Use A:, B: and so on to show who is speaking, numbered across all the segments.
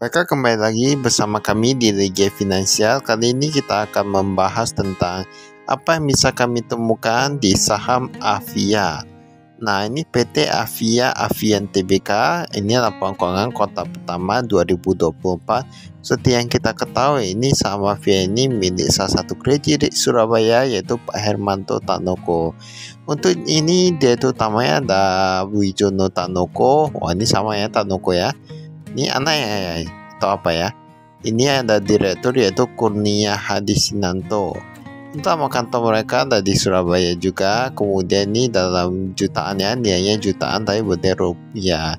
A: Maka kembali lagi bersama kami di Liga Finansial. Kali ini kita akan membahas tentang apa yang bisa kami temukan di saham Avia. Nah, ini PT Avia Avian Tbk. Ini laporan keuangan kuartal pertama 2024. Seperti yang kita ketahui, ini saham Avia ini milik salah satu gereja di Surabaya, yaitu Pak Hermanto Tanoko. Untuk ini dia itu utamanya ada Wijono Tanoko. Wah, ini sama ya Tanoko ya. Ini anaknya ya, atau apa ya? Ini ada direktur yaitu Kurnia Hadisinanto. Utama kantor mereka ada di Surabaya juga. Kemudian ini dalam jutaan ya, nilainya jutaan tapi bukan rupiah.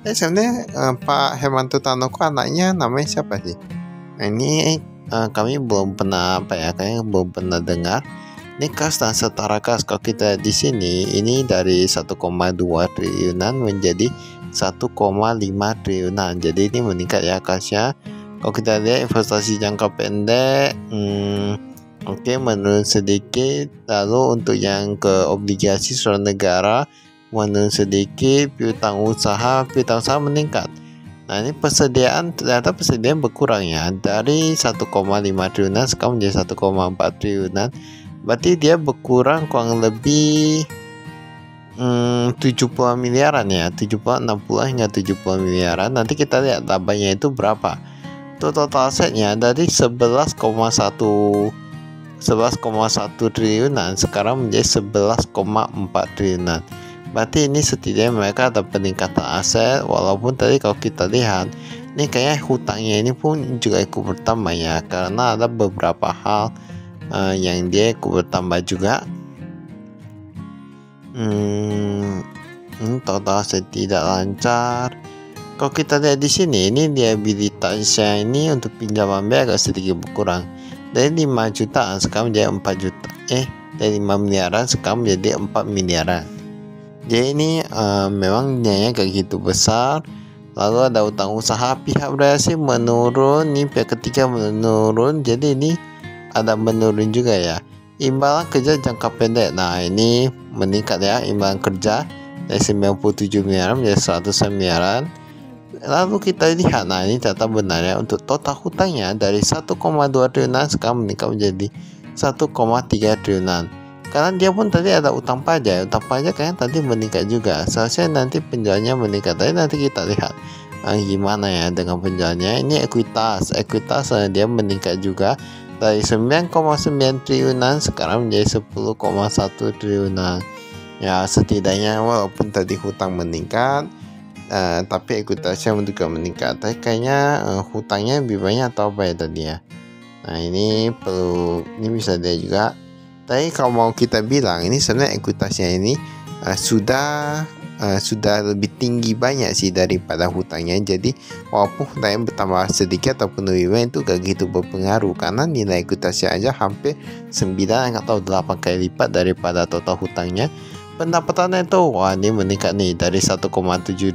A: Sebenarnya Pak Hermanto Tanoko anaknya namanya siapa sih? Nah, ini kami belum pernah kayaknya belum pernah dengar. Ini kas dan setara kas kalau kita di sini ini dari 1,2 triliunan menjadi 1,5 triliunan. Jadi ini meningkat ya kasnya. Kalau kita lihat investasi jangka pendek oke, menurun sedikit. Lalu untuk yang ke obligasi surat negara menurun sedikit. Piutang usaha meningkat. Nah, ini ternyata persediaan berkurang ya, dari 1,5 triliunan sekarang menjadi 1,4 triliunan. Berarti dia berkurang kurang lebih 70 miliaran ya, 60 hingga 70 miliaran. Nanti kita lihat labanya itu berapa. Total asetnya dari 11,1 triliunan sekarang menjadi 11,4 triliunan. Berarti ini setidaknya mereka ada peningkatan aset, walaupun tadi kalau kita lihat ini kayaknya hutangnya ini pun juga ikut bertambah ya, karena ada beberapa hal yang dia ikut bertambah juga. Total aset tidak lancar. Kalau kita lihat di sini, ini liabilitasnya ini untuk pinjaman bank agak sedikit berkurang dari 5 jutaan sekarang menjadi 4 juta. Dari 5 miliaran sekarang menjadi 4 miliaran. Jadi ini memang nilainya gak gitu besar. Lalu ada utang usaha pihak berhasil menurun, ini pihak ketiga menurun. Jadi ini ada menurun juga ya. Imbalan kerja jangka pendek, nah ini meningkat ya, imbalan kerja dari 97 miliaran menjadi 100 miliaran. Lalu kita lihat, nah ini ternyata benar ya, untuk total hutangnya dari 1,2 triliunan sekarang meningkat menjadi 1,3 triliunan. Karena dia pun tadi ada utang pajak kayaknya tadi meningkat juga. Seharusnya nanti penjualnya meningkat, tapi nanti kita lihat gimana ya dengan penjualnya. Ini ekuitas dia meningkat juga dari 9,9 triliunan sekarang menjadi 10,1 triliunan. Ya, setidaknya walaupun tadi hutang meningkat, tapi ekuitasnya juga meningkat. Tapi kayaknya hutangnya lebih banyak atau apa ya tadi ya. Nah, ini bisa dia juga. Tapi kalau mau kita bilang ini sebenarnya ekuitasnya ini sudah lebih tinggi banyak sih daripada hutangnya. Jadi walaupun hutangnya bertambah sedikit ataupun lebih banyak itu gak gitu berpengaruh, karena nilai ekuitasnya aja hampir 9 atau 8 kali lipat daripada total hutangnya. Pendapatannya itu ini meningkat nih dari 1,7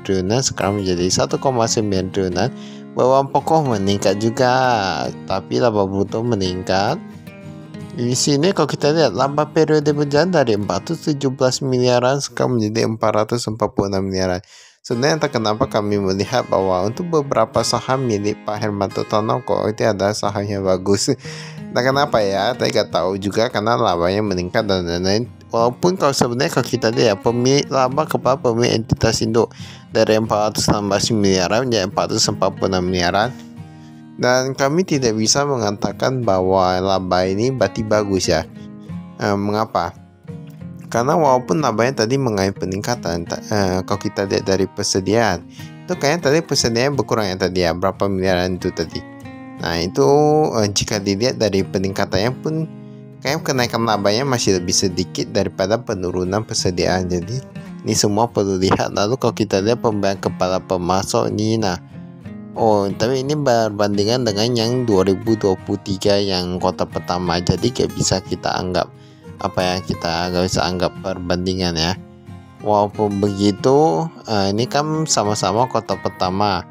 A: triliunan sekarang menjadi 1,9 triliunan. Bawaan pokok meningkat juga, tapi laba bruto meningkat. Di sini kalau kita lihat laba periode berjalan dari 417 miliaran sekarang menjadi 446 miliaran. Sebenarnya entah kenapa kami melihat bahwa untuk beberapa saham milik Pak Hermanto Tanoko itu ada sahamnya bagus. Nah, kenapa ya? Saya nggak tahu juga, karena labanya meningkat dan lain-lain. Walaupun kalau sebenarnya kalau kita lihat pemilik laba kepala pemilik entitas induk dari 416 miliaran menjadi 446 miliaran. Dan kami tidak bisa mengatakan bahwa laba ini berarti bagus ya. Mengapa? Karena walaupun labanya tadi mengalami peningkatan, kalau kita lihat dari persediaan, itu kayaknya tadi persediaan berkurang ya tadi ya, berapa miliaran itu tadi. Nah, itu jika dilihat dari peningkatannya pun kayaknya kenaikan labanya masih lebih sedikit daripada penurunan persediaan. Jadi ini semua perlu lihat. Lalu kalau kita lihat pembayaran kepala pemasok ini, tapi ini berbandingan dengan yang 2023 yang kuartal pertama, jadi gak bisa kita anggap kita gak bisa anggap perbandingan ya. Walaupun begitu, ini kan sama-sama kuartal pertama,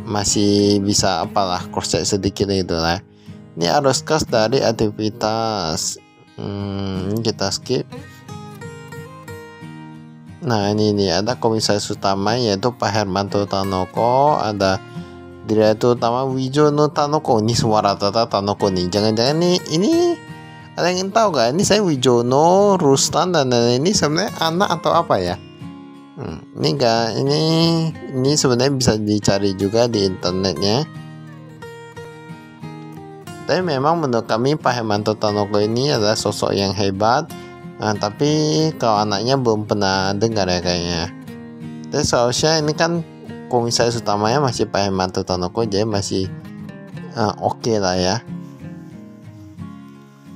A: masih bisa cross check sedikit gitu lah. Ini arus kas dari aktivitas, kita skip. Nah, ini ada komisaris utama yaitu Pak Hermanto Tanoko, ada Direktur Utama Wijono Tanoko. Ini semua rata-rata Tanoko nih. Jangan-jangan nih ini ada yang tahu gak? Ini saya Wijono, Rustan dan ini sebenarnya anak atau apa ya? Ini enggak, ini sebenarnya bisa dicari juga di internetnya. Tapi memang menurut kami Pak Hermanto Tanoko ini adalah sosok yang hebat. Tapi kalau anaknya belum pernah dengar ya kayaknya. Dan seharusnya ini kan komisaris utamanya masih Pak Hermanto Tanoko, jadi masih oke lah ya.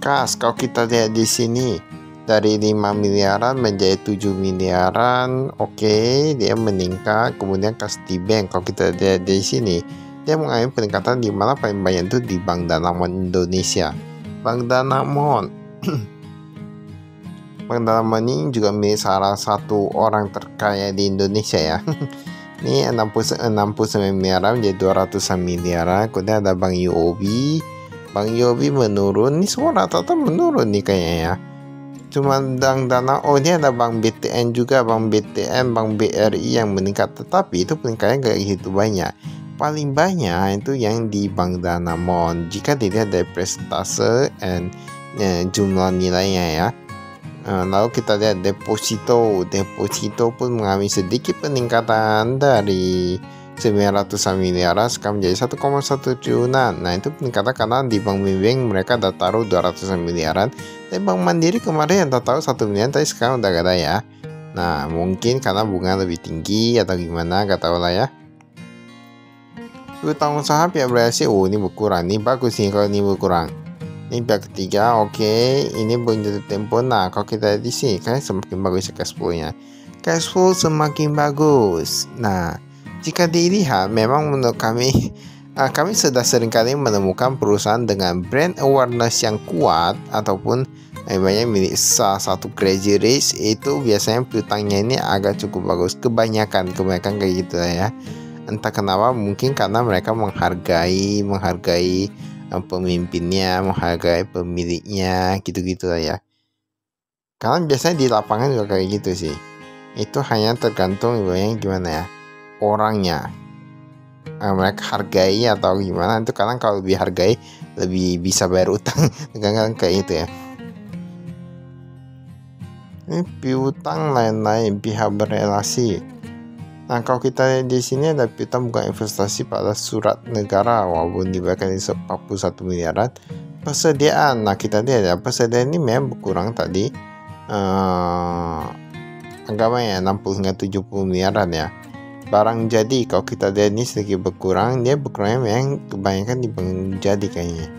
A: Kas, kalau kita lihat di sini dari 5 miliaran menjadi 7 miliaran, oke, dia meningkat. Kemudian kas di bank, kalau kita lihat di sini, dia mengalami peningkatan di mana paling banyak itu di Bank Danamon Indonesia. Bank Danamon Bank Danamon ini juga milik salah satu orang terkaya di Indonesia ya. Ini 69 miliaran menjadi 200 miliaran. Kemudian ada Bank UOB. Bank UOB menurun. Ini semua rata-rata menurun nih kayaknya ya. Cuma Bank Dana, ini ada Bank BTN juga, Bank BTN, Bank BRI yang meningkat. Tetapi itu peningkatannya gak gitu banyak. Paling banyak itu yang di Bank Danamon. Jika dilihat dari persentase dan jumlah nilainya ya. Lalu kita lihat deposito pun mengalami sedikit peningkatan dari 900 miliaran sekarang menjadi 1,1 triliunan. Nah itu peningkatan karena di Bank Mimbeng mereka udah taruh 200 miliaran. Dan Bank Mandiri kemarin yang taruh 1 miliar tapi sekarang udah gak ada ya. Nah mungkin karena bunga lebih tinggi atau gimana, gak tahu lah ya. Utang usaha pihak berhasil, ini berkurang, ini bagus nih kalau ini berkurang. Ini pihak ketiga, oke, ini belum jatuh tempo. Nah, kalau kita di sini kan semakin bagus cash flow-nya. Cash flow semakin bagus. Nah, jika dilihat, memang menurut kami, kami sudah seringkali menemukan perusahaan dengan brand awareness yang kuat ataupun banyak milik salah satu crazy rich, itu biasanya piutangnya ini agak cukup bagus. Kebanyakan kayak gitu ya. Entah kenapa, mungkin karena mereka menghargai pemimpinnya, menghargai pemiliknya, gitu-gitu lah ya. Karena biasanya di lapangan juga kayak gitu sih. Itu hanya tergantung gimana ya orangnya. Mereka hargai atau gimana, itu kadang kalau lebih hargai lebih bisa bayar utang. Kadang-kadang kayak gitu ya. Ini piutang lain-lain pihak berelasi. Nah, kalau kita lihat di sini ada piutang bukan investasi pada surat negara, walaupun dibayarkan di 41 miliaran. Persediaan, nah kita lihat ya, persediaan ini memang berkurang tadi. Agak banyak 60 hingga 70 miliaran ya. Barang jadi, kalau kita lihat ini sedikit berkurang, dia berkurangnya memang kebanyakan di barang jadi kayaknya.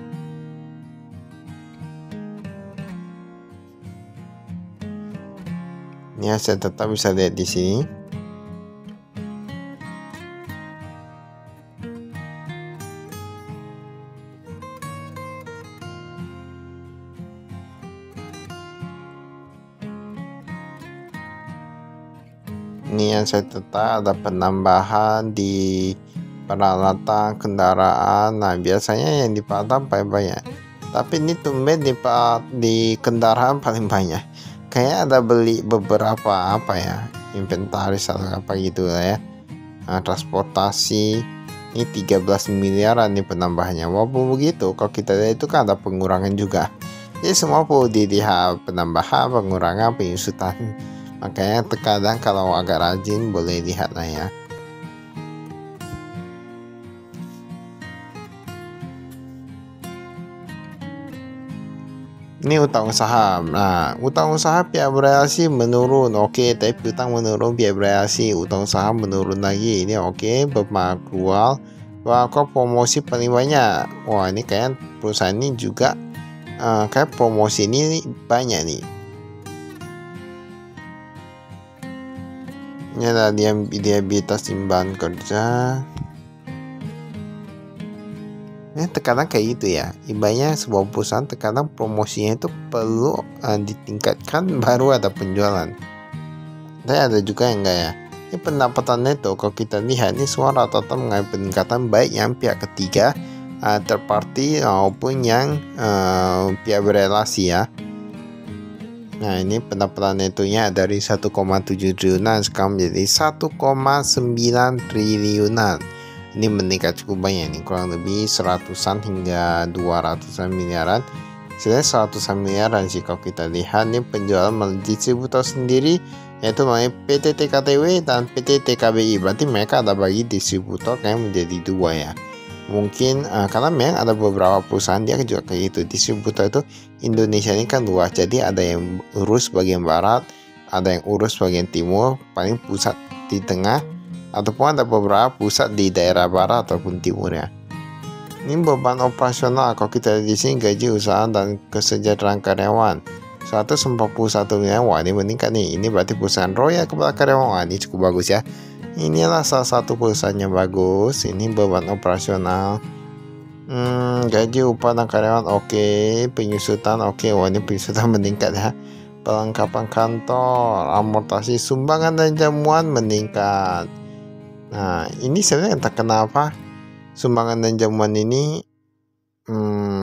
A: Ini saya tetap bisa lihat di sini. Ini yang saya tetap ada penambahan di peralatan kendaraan. Nah biasanya yang di peralatan paling banyak, tapi ini tumben di kendaraan paling banyak. Kayak ada beli beberapa inventaris atau apa gitu lah ya. Transportasi ini 13 miliaran nih penambahannya. Walaupun begitu, kalau kita lihat itu kan ada pengurangan juga. Jadi semua perlu dilihat penambahan, pengurangan, penyusutan. Makanya terkadang kalau agak rajin boleh lihat lah ya. Ini utang usaha. Nah, utang usaha pihak berelasi menurun. Oke, tapi utang menurun pihak berelasi, utang usaha menurun lagi. Ini oke, bermakrual. Wah, kok promosi paling banyak. Wah, ini kayak perusahaan ini juga kayak promosi ini banyak nih. Ini ada diabetes timbangan kerja. Terkadang kayak gitu ya. Ibaratnya sebuah perusahaan terkadang promosinya itu perlu ditingkatkan baru ada penjualan. Tapi ada juga yang enggak ya. Ini pendapatan neto kalau kita lihat ini semua rata-rata mengalami peningkatan baik yang pihak ketiga, third party maupun yang pihak berelasi ya. Nah ini pendapatan netonya dari 1,7 triliunan sekarang menjadi 1,9 triliunan. ini meningkat cukup banyak nih, kurang lebih 100-an hingga 200-an miliaran. Sebenarnya 100-an miliaran sih kalau kita lihat nih penjualan melalui distributor sendiri, yaitu namanya PT TKTW dan PT TKBI. Berarti mereka ada bagi distributor kayak menjadi dua ya. Mungkin karena memang ada beberapa perusahaan dia juga kayak gitu. Distributor itu Indonesia ini kan luas, jadi ada yang urus bagian barat, ada yang urus bagian timur, paling pusat di tengah, ataupun ada beberapa pusat di daerah barat ataupun timur ya. Ini beban operasional kalau kita lihat di sini, gaji usaha dan kesejahteraan karyawan 141 miliar. Wah, ini meningkat nih. Ini berarti perusahaan royal kepada karyawan. Wah, ini cukup bagus ya. Inilah salah satu perusahaan yang bagus. Ini beban operasional. Gaji upah dan karyawan oke. Penyusutan oke. Wah, ini penyusutan meningkat ya. Perlengkapan kantor, amortasi sumbangan dan jamuan meningkat. Nah, ini sebenarnya entah kenapa sumbangan dan jamuan ini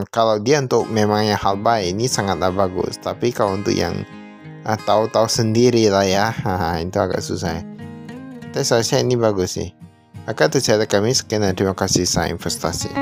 A: kalau dia untuk memang yang hal baik ini sangatlah bagus. Tapi kalau untuk yang tahu-tahu sendiri lah ya, itu agak susah ya. Tapi seharusnya ini bagus sih. Maka itu cerita kami, sekian dan terima kasih. Saya investasi.